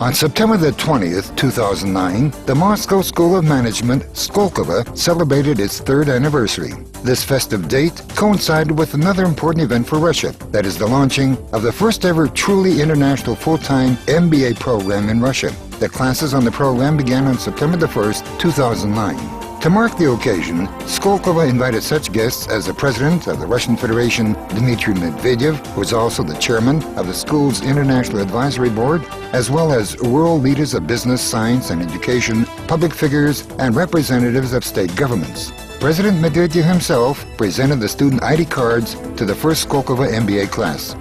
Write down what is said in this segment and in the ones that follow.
On September the 20th, 2009, the Moscow School of Management, Skolkovо, celebrated its third anniversary. This festive date coincided with another important event for Russia, that is the launching of the first ever truly international full-time MBA program in Russia. The classes on the program began on September the 1st, 2009. To mark the occasion, Skолково invited such guests as the President of the Russian Federation, Dmitry Medvedev, who is also the Chairman of the school's International Advisory Board, as well as world leaders of business, science, and education, public figures, and representatives of state governments. President Medvedev himself presented the student ID cards to the first Skолково MBA class.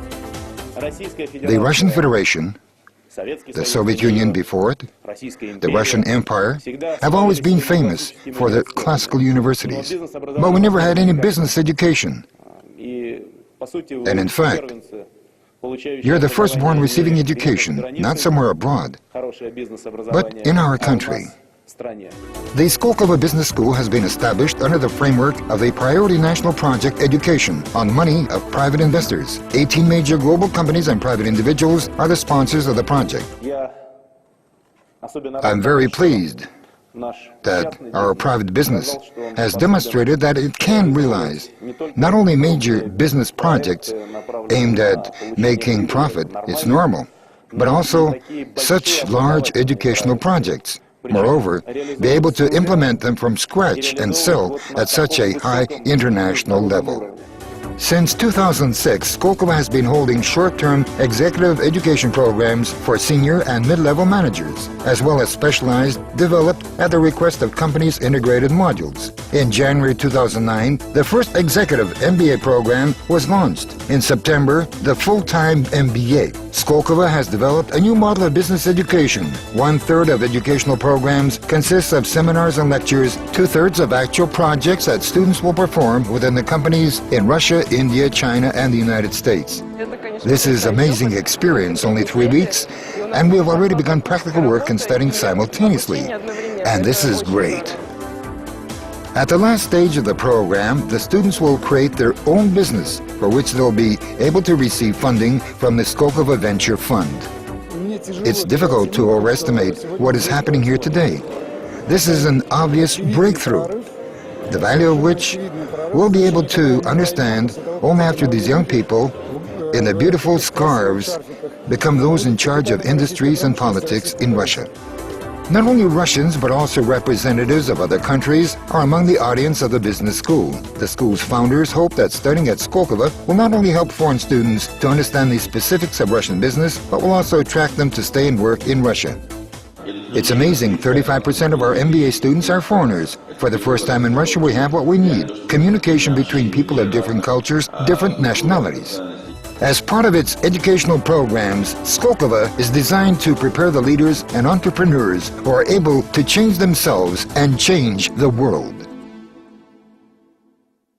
The Russian Federation, the Soviet Union before it, the Russian Empire, have always been famous for their classical universities, but we never had any business education. And in fact, you're the firstborn receiving education, not somewhere abroad, but in our country. The Skолково Business School has been established under the framework of a priority national project education on money of private investors. 18 major global companies and private individuals are the sponsors of the project. I'm very pleased that our private business has demonstrated that it can realize not only major business projects aimed at making profit, it's normal, but also such large educational projects. Moreover, be able to implement them from scratch and sell at such a high international level. Since 2006, Skолково has been holding short-term executive education programs for senior and mid-level managers, as well as specialized, developed at the request of companies' integrated modules. In January 2009, the first executive MBA program was launched. In September, the full-time MBA. Skолково has developed a new model of business education. 1/3 of educational programs consists of seminars and lectures, 2/3 of actual projects that students will perform within the companies in Russia, India, China, and the United States. This is amazing experience, only 3 weeks, and we have already begun practical work and studying simultaneously. And this is great. At the last stage of the program, the students will create their own business, for which they'll be able to receive funding from the Skолково Venture Fund. It's difficult to overestimate what is happening here today. This is an obvious breakthrough, the value of which we'll be able to understand only after these young people in the beautiful scarves become those in charge of industries and politics in Russia. Not only Russians, but also representatives of other countries are among the audience of the business school. The school's founders hope that studying at Skолково will not only help foreign students to understand the specifics of Russian business, but will also attract them to stay and work in Russia. It's amazing, 35% of our MBA students are foreigners. For the first time in Russia, we have what we need: communication between people of different cultures, different nationalities. As part of its educational programs, Skолково is designed to prepare the leaders and entrepreneurs who are able to change themselves and change the world.